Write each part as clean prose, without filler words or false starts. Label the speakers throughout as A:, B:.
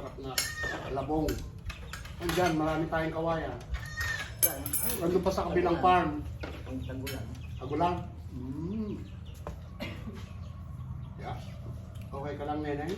A: masarap na labong. Andyan, marami tayong kawayan. Nandun pa sa kabilang farm.
B: Ang tagulan.
A: Agulang. Yeah. Okay ka lang, nenay?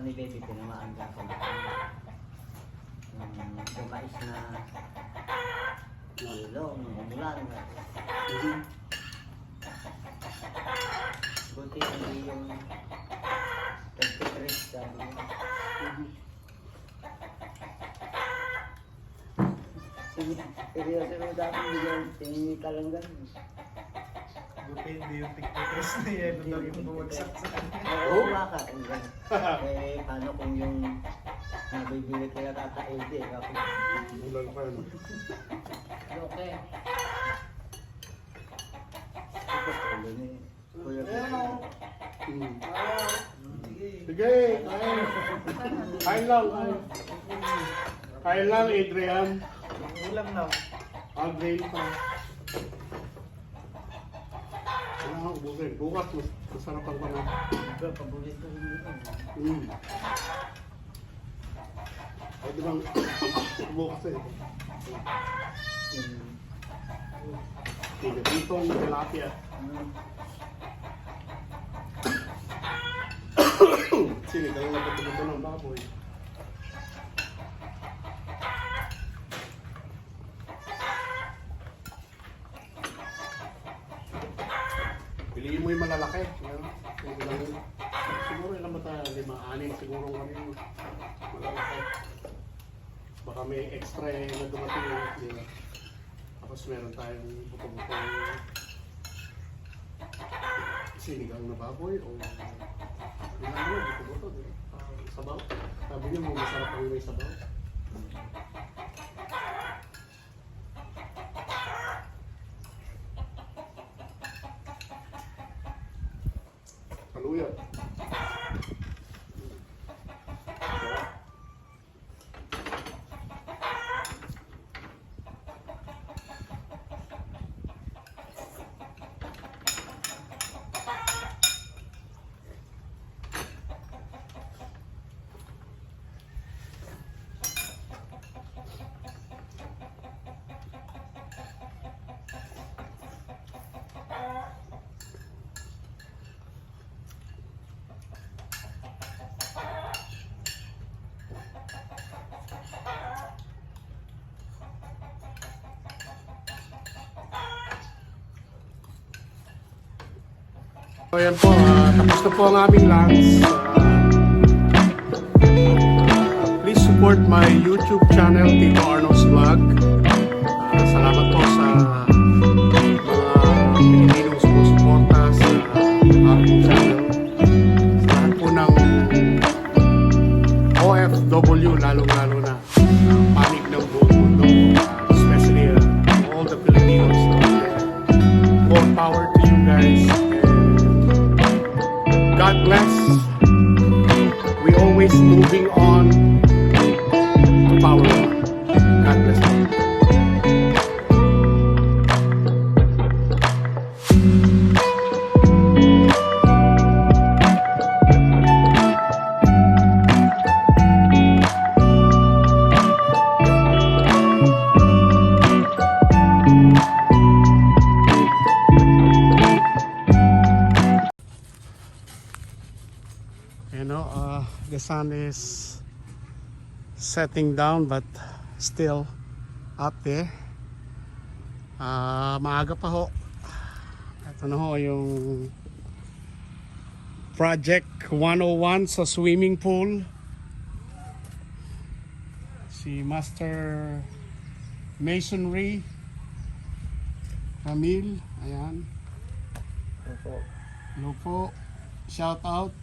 B: Ni baby tinamaan ka sa kumais na ilong, umulan. Buti hindi yung 33 sabi niya. Seryoso mo dati bigyan, tingin ka lang ganun.
C: Buti hindi yung TikTokers na yan ang yung bumagsak sa kanya.
B: Oo, baka. Eh, paano kung yung nabibili kaya Tata Ede?
A: Bulan pa yun.
D: Okay.
B: Tapos ulo ni Kuya
A: Sige, kain. Kain lang. Kain lang, Adrian.
C: Ulam na.
A: Adrian pa. Kailangan ubusin. Bukas, masarapan pa na.
B: Paborito rin nila.
A: Pwede bang bukas eh. Ditong tilapia. Sinigang na patuloy ng baboy. Piliin mo yung malalaki. Siguro ilan ba tayo? 5-6 siguro kami yung malalaki. Baka may extra na dumating yung di ba? Tapos meron tayong buto-butong sinigang na baboy o ilan mo, buto-buto, di ba? Sabaw. Sabi niyo, masarap ang may sabaw. Haluya. So yan po, tapos na po ang aming lunch. Please support my YouTube channel, Tito Arnold's Vlog. Salamat po sa mga Pilipinong sumusuporta sa aking channel. Sa lahat po ng OFW, lalong-lalo na panig ng buong mundo, especially all the Filipinos. More power to you guys. God bless. We always moving on to power on. God bless you. The sun is setting down but still up there. Maaga pa ho. Ito na ho yung Project 101 sa swimming pool. Si Master Masonry Ramil, ayan.
B: Opo.
A: Hello po. Shout out.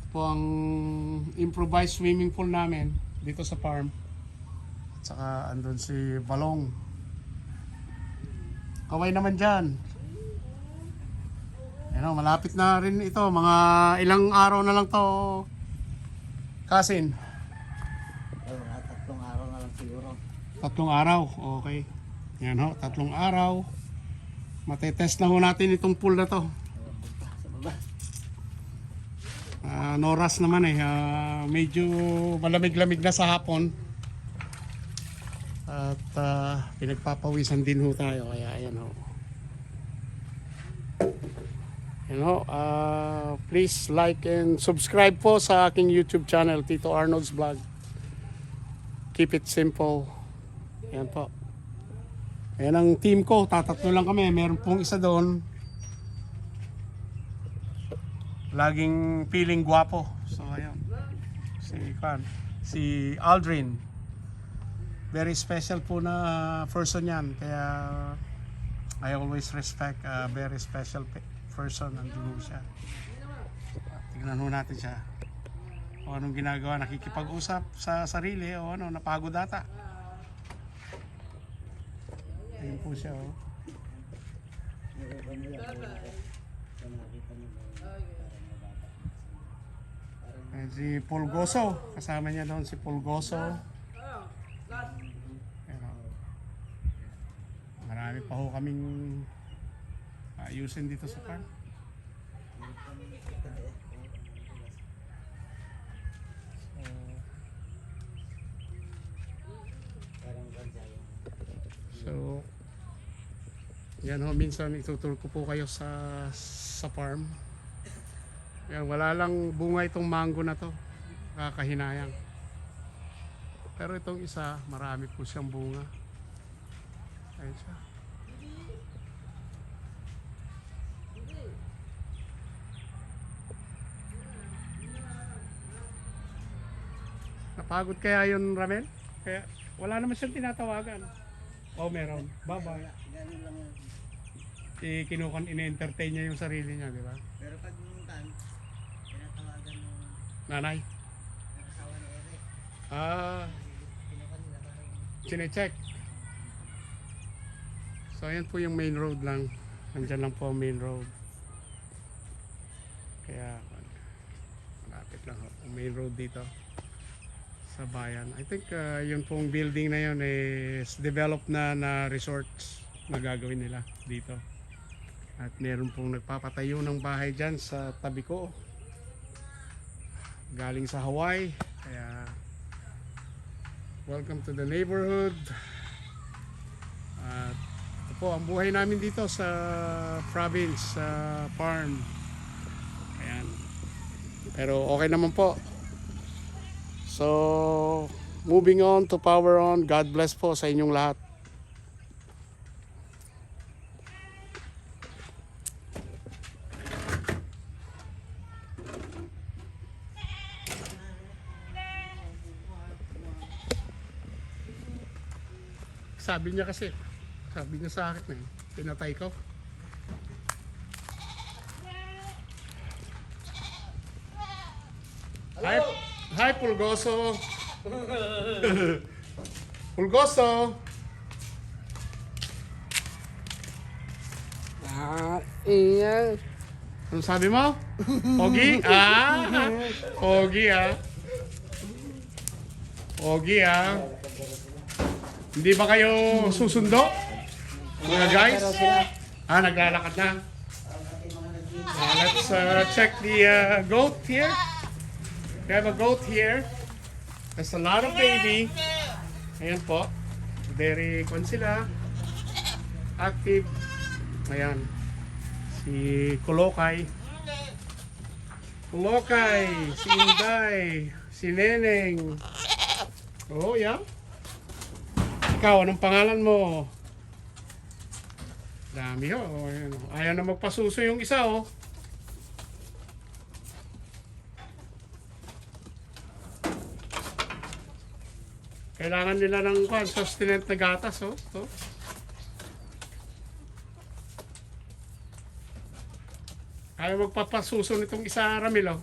A: Po ang improvised swimming pool namin dito sa farm. At saka andun si Balong. Kaway naman dyan. Ano, malapit na rin ito. Mga ilang araw na lang to. Kasin.
B: Mga 3 araw na lang siguro.
A: 3 araw. Okay. Yan ho, 3 araw. Matetest na ho natin itong pool na to.
B: Sa baba.
A: Noras naman medyo malamig-lamig na sa hapon at pinagpapawisan din ho tayo kaya ayan ho. Please like and subscribe po sa aking YouTube channel, Tito Arnold's Vlog. Keep it simple. Ayan po. Ayan ang team ko, tatatlo lang kami, meron pong isa doon laging feeling gwapo. So ayun. Si Aldrin. Very special po na person yan. Kaya I always respect a very special person. Nandun siya. Tignan ho natin siya. O anong ginagawa. Nakikipag-usap sa sarili o ano, napagod ata. Ayun po siya oh. Si Pulgoso, kasama niya doon si Pulgoso. Marami pa ho kaming ayusin dito sa farm. So yan ho, minsan itutur ko po kayo sa farm. Yan, wala lang bunga itong mango na to. Kakahinayang. Pero itong isa, marami po siyang bunga. Ayun siya. Napagod kaya yun, Ramel? Kaya wala naman siyang tinatawagan. Oh, meron. Bye-bye. In-entertain niya yung sarili niya, di ba?
B: Pero pag tinatawagan mo
A: Nanay?
B: asawa ni Ere,
A: Chine-check. So ayan po yung main road lang. Nandyan lang po ang main road. Kaya malapit lang ang main road dito sa bayan. I think yung pong building na yun is developed na resorts na gagawin nila dito. At meron pong nagpapatayo ng bahay dyan sa tabi ko. Galing sa Hawaii. Kaya welcome to the neighborhood. At ito po ang buhay namin dito sa province, sa farm. Ayan. Pero okay naman po. So moving on to power on. God bless po sa inyong lahat. sabi niya kasi. Sabi niya sa akin eh. Pinatay ko. Hi, hi Pulgoso. Pulgoso.
D: Iya.
A: Ano sabi mo? Pogi? Pogi Pogi Hindi ba kayo susundo? Mga guys? Naglalakad na. Let's check the goat here. We have a goat here. There's a lot of baby. Ayan po. Very kwan sila. Active. Ayan. Si Kulokay. Kulokay. Si Inday. Si Neneng. Oh, yeah. Ikaw, anong pangalan mo? Dami oh. Ayan, oh. Ayaw na magpasuso yung isa oh. Kailangan nila ng sustenance na gatas oh. Oh. Ayaw magpapasuso nitong isa Ramil oh.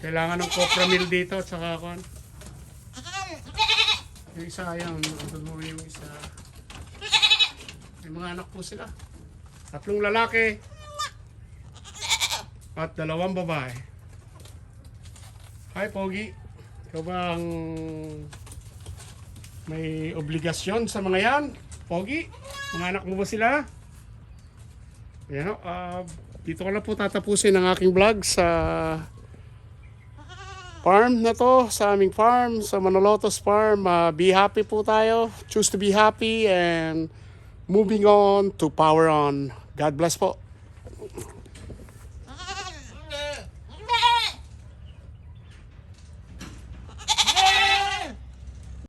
A: Kailangan ng Copramil dito at saka kuan. Yung isa yan, doon mo yung isa. May mga anak po sila. 3 lalaki at 2 babae. Hi Pogi. Ikaw ba ang may obligasyon sa mga yan? Pogi, mga anak mo ba sila? Yan, dito ko na po tatapusin ang aking vlog sa farm na to, sa aming farm, sa Manolotos Farm. Be happy po tayo. Choose to be happy and moving on to power on. God bless po.